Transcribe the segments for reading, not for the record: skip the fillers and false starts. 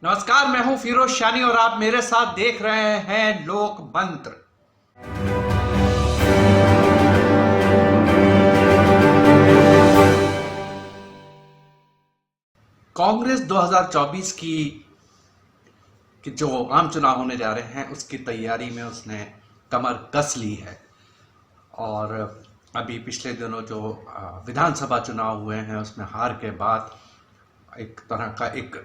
नमस्कार, मैं हूं फिरोज शानी और आप मेरे साथ देख रहे हैं लोक मंत्र। कांग्रेस 2024 की जो आम चुनाव होने जा रहे हैं उसकी तैयारी में उसने कमर कस ली है। और अभी पिछले दिनों जो विधानसभा चुनाव हुए हैं उसमें हार के बाद एक तरह का एक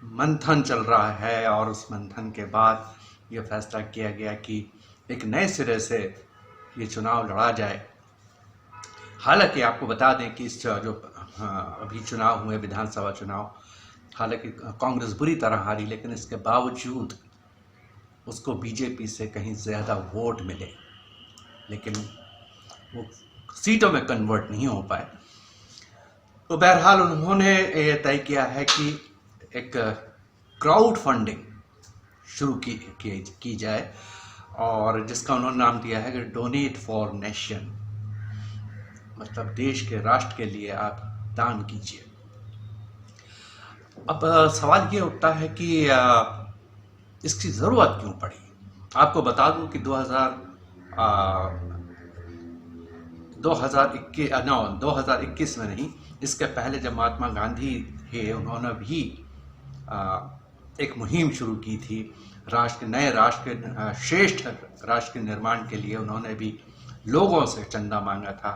मंथन चल रहा है और उस मंथन के बाद ये फैसला किया गया कि एक नए सिरे से ये चुनाव लड़ा जाए। हालांकि आपको बता दें कि इस जो अभी चुनाव हुए विधानसभा चुनाव, हालांकि कांग्रेस बुरी तरह हारी, लेकिन इसके बावजूद उसको बीजेपी से कहीं ज़्यादा वोट मिले, लेकिन वो सीटों में कन्वर्ट नहीं हो पाए। तो बहरहाल उन्होंने ये तय किया है कि एक क्राउड फंडिंग शुरू की जाए और जिसका उन्होंने नाम दिया है कि डोनेट फॉर नेशन, मतलब देश के राष्ट्र के लिए आप दान कीजिए। अब सवाल ये उठता है कि इसकी ज़रूरत क्यों पड़ी। आपको बता दूं कि 2021 में नहीं, इसके पहले जब महात्मा गांधी थे उन्होंने भी एक मुहिम शुरू की थी नए राष्ट्र के श्रेष्ठ राष्ट्र के निर्माण के लिए। उन्होंने भी लोगों से चंदा मांगा था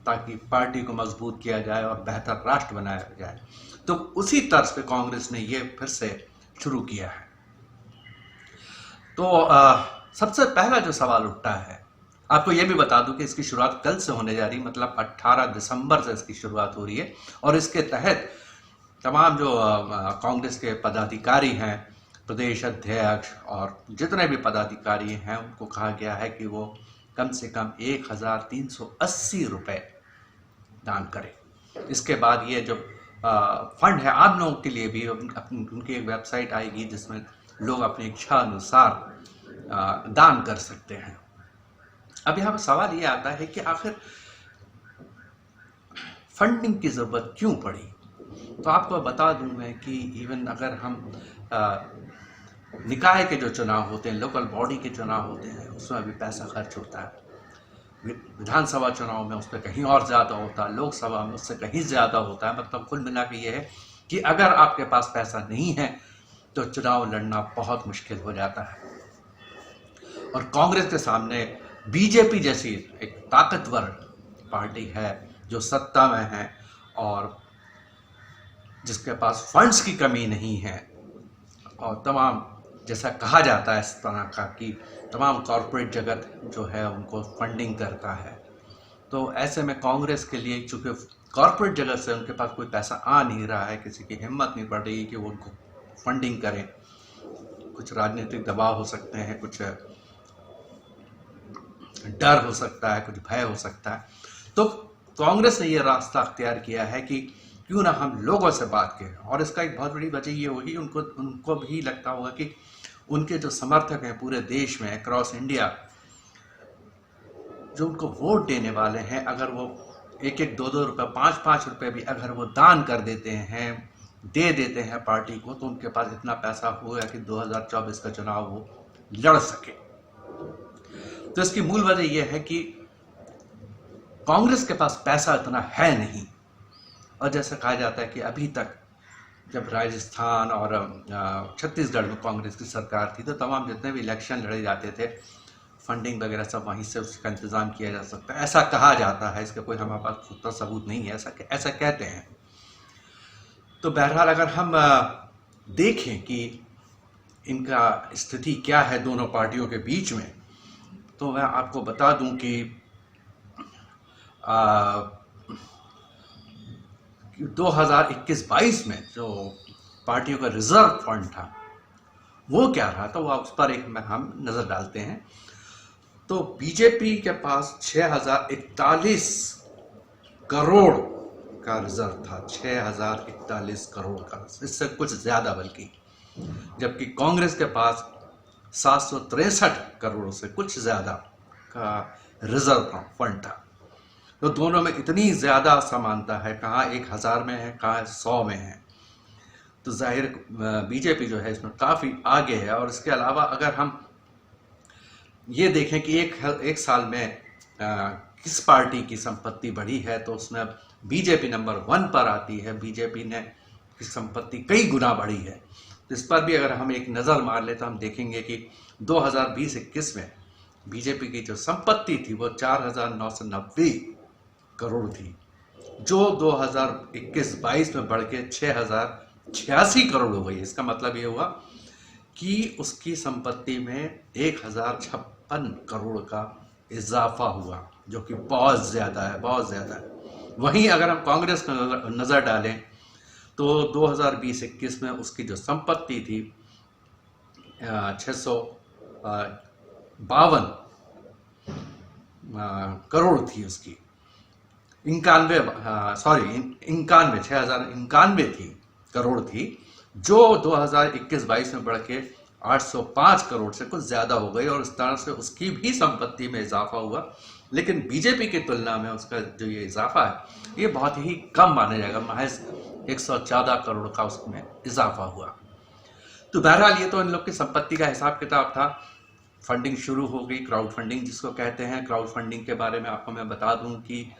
ताकि पार्टी को मजबूत किया जाए और बेहतर राष्ट्र बनाया जाए। तो उसी तर्ज पे कांग्रेस ने ये फिर से शुरू किया है। तो सबसे पहला जो सवाल उठता है, आपको ये भी बता दूं कि इसकी शुरुआत कल से होने जा रही, मतलब 18 दिसंबर से इसकी शुरुआत हो रही है। और इसके तहत तमाम जो कांग्रेस के पदाधिकारी हैं, प्रदेश अध्यक्ष और जितने भी पदाधिकारी हैं, उनको कहा गया है कि वो कम से कम 1380 रुपये दान करें। इसके बाद ये जो फंड है आम लोगों के लिए भी उनकी एक वेबसाइट आएगी जिसमें लोग अपनी इच्छा अनुसार दान कर सकते हैं। अब यहाँ पर सवाल ये आता है कि आखिर फंडिंग की ज़रूरत क्यों पड़ी। तो आपको बता दूं मैं कि इवन अगर हम निकाय के जो चुनाव होते हैं, लोकल बॉडी के चुनाव होते हैं, उसमें भी पैसा खर्च होता है। विधानसभा चुनाव में उस पर कहीं और ज़्यादा होता है, लोकसभा में उससे कहीं ज़्यादा होता है। मतलब कुल मिला के ये है कि अगर आपके पास पैसा नहीं है तो चुनाव लड़ना बहुत मुश्किल हो जाता है। और कांग्रेस के सामने बीजेपी जैसी एक ताकतवर पार्टी है जो सत्ता में है और जिसके पास फंड्स की कमी नहीं है, और तमाम जैसा कहा जाता है इस तरह का कि तमाम कॉरपोरेट जगत जो है उनको फंडिंग करता है। तो ऐसे में कांग्रेस के लिए, चूँकि कॉरपोरेट जगत से उनके पास कोई पैसा आ नहीं रहा है, किसी की हिम्मत नहीं पड़ रही कि वो उनको फंडिंग करें। कुछ राजनीतिक दबाव हो सकते हैं, कुछ डर हो सकता है, कुछ भय हो सकता है। तो कांग्रेस ने ये रास्ता अख्तियार किया है कि क्यों ना हम लोगों से बात करें। और इसका एक बहुत बड़ी वजह ये होगी, उनको भी लगता होगा कि उनके जो समर्थक हैं पूरे देश में, अक्रॉस इंडिया, जो उनको वोट देने वाले हैं, अगर वो 1-1, 2-2 रुपये, 5-5 रुपये भी अगर वो दान कर देते हैं, दे देते हैं पार्टी को, तो उनके पास इतना पैसा होगा कि 2024 का चुनाव वो लड़ सके। तो इसकी मूल वजह यह है कि कांग्रेस के पास पैसा इतना है नहीं। और जैसा कहा जाता है कि अभी तक जब राजस्थान और छत्तीसगढ़ में कांग्रेस की सरकार थी तो तमाम जितने भी इलेक्शन लड़े जाते थे, फंडिंग वगैरह सब वहीं से उसका इंतज़ाम किया जा सकता है, ऐसा कहा जाता है। इसका कोई हमारे पास पुख्ता सबूत नहीं है, ऐसा कहते हैं। तो बहरहाल अगर हम देखें कि इनका स्थिति क्या है दोनों पार्टियों के बीच में, तो मैं आपको बता दूं कि 2021-22 में जो पार्टियों का रिजर्व फंड था वो क्या रहा, तो वो उस पर हम नज़र डालते हैं। तो बीजेपी के पास 6041 करोड़ का रिजर्व था, 6041 करोड़ का, इससे कुछ ज़्यादा बल्कि। जबकि कांग्रेस के पास 763 करोड़ से कुछ ज़्यादा का रिजर्व फंड था। तो दोनों में इतनी ज़्यादा समानता है, कहाँ 1000 में है, कहाँ 100 में है। तो जाहिर बीजेपी जो है इसमें काफ़ी आगे है। और इसके अलावा अगर हम ये देखें कि एक साल में किस पार्टी की संपत्ति बढ़ी है, तो उसमें बीजेपी नंबर 1 पर आती है। बीजेपी ने की संपत्ति कई गुना बढ़ी है। तो इस पर भी अगर हम एक नज़र मार ले तो हम देखेंगे कि 2020-21 में बीजेपी की जो संपत्ति थी वो 4,990 करोड़ थी, जो 2021-22 में बढ़ के 6,086 करोड़ हो गई। इसका मतलब ये हुआ कि उसकी संपत्ति में 1,056 करोड़ का इजाफा हुआ, जो कि बहुत ज़्यादा है, बहुत ज़्यादा है। वहीं अगर हम कांग्रेस को नज़र डालें तो 2020-21 में उसकी जो संपत्ति थी 652 करोड़ थी उसकी, 6,091 करोड़ थी, जो 2021-22 में बढ़ के 805 करोड़ से कुछ ज़्यादा हो गई। और इस तरह से उसकी भी संपत्ति में इजाफा हुआ। लेकिन बीजेपी की तुलना में उसका जो ये इजाफा है ये बहुत ही कम माना जाएगा, महज 114 करोड़ का उसमें इजाफा हुआ। तो बहरहाल ये तो इन लोग की संपत्ति का हिसाब किताब था। फंडिंग शुरू हो गई, क्राउड फंडिंग जिसको कहते हैं। क्राउड फंडिंग के बारे में आपको मैं बता दूं कि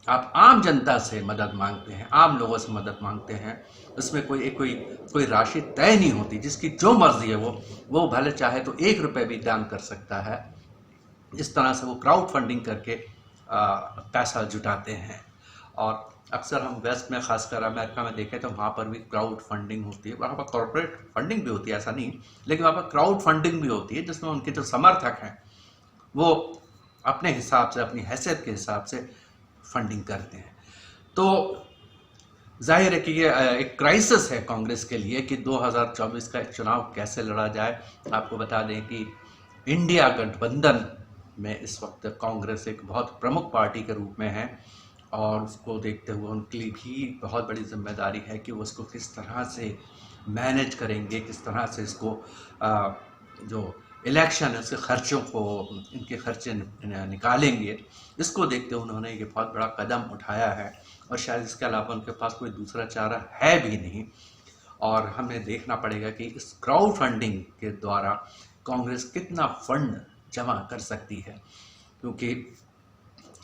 आप आम जनता से मदद मांगते हैं, आम लोगों से मदद मांगते हैं। उसमें कोई राशि तय नहीं होती, जिसकी जो मर्जी है वो भले चाहे तो 1 रुपये भी दान कर सकता है। इस तरह से वो क्राउड फंडिंग करके पैसा जुटाते हैं। और अक्सर हम वेस्ट में, खासकर अमेरिका में देखें तो वहाँ पर भी क्राउड फंडिंग होती है। वहाँ पर कॉर्पोरेट फंडिंग भी होती है, ऐसा नहीं, लेकिन वहाँ पर क्राउड फंडिंग भी होती है, जिसमें उनके जो समर्थक हैं वो अपने हिसाब से, अपनी हैसियत के हिसाब से फंडिंग करते हैं। तो जाहिर है कि ये एक क्राइसिस है कांग्रेस के लिए कि 2024 का चुनाव कैसे लड़ा जाए। आपको बता दें कि इंडिया गठबंधन में इस वक्त कांग्रेस एक बहुत प्रमुख पार्टी के रूप में है, और उसको देखते हुए उनके लिए भी बहुत बड़ी जिम्मेदारी है कि वो इसको किस तरह से मैनेज करेंगे, किस तरह से इसको जो इलेक्शन है उसके खर्चों को, इनके खर्चे निकालेंगे। इसको देखते हुए उन्होंने ये बहुत बड़ा कदम उठाया है, और शायद इसके अलावा उनके पास कोई दूसरा चारा है भी नहीं। और हमें देखना पड़ेगा कि इस क्राउड फंडिंग के द्वारा कांग्रेस कितना फंड जमा कर सकती है, क्योंकि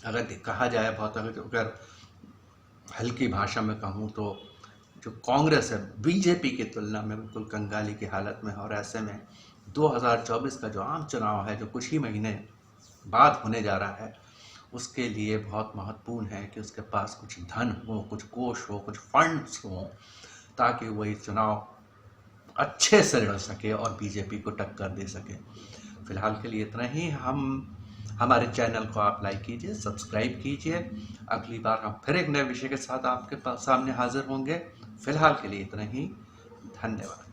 अगर कहा जाए, बहुत अगर हल्की भाषा में कहूँ तो जो कांग्रेस है बीजेपी की तुलना में बिल्कुल कंगाली की हालत में है। और ऐसे में 2024 का जो आम चुनाव है, जो कुछ ही महीने बाद होने जा रहा है, उसके लिए बहुत महत्वपूर्ण है कि उसके पास कुछ धन हो, कुछ कोष हो, कुछ फंड्स हो, ताकि वही चुनाव अच्छे से लड़ सके और बीजेपी को टक्कर दे सके। फिलहाल के लिए इतना ही। हमारे चैनल को आप लाइक कीजिए, सब्सक्राइब कीजिए। अगली बार हम फिर एक नए विषय के साथ आपके सामने हाजिर होंगे। फिलहाल के लिए इतना ही। धन्यवाद।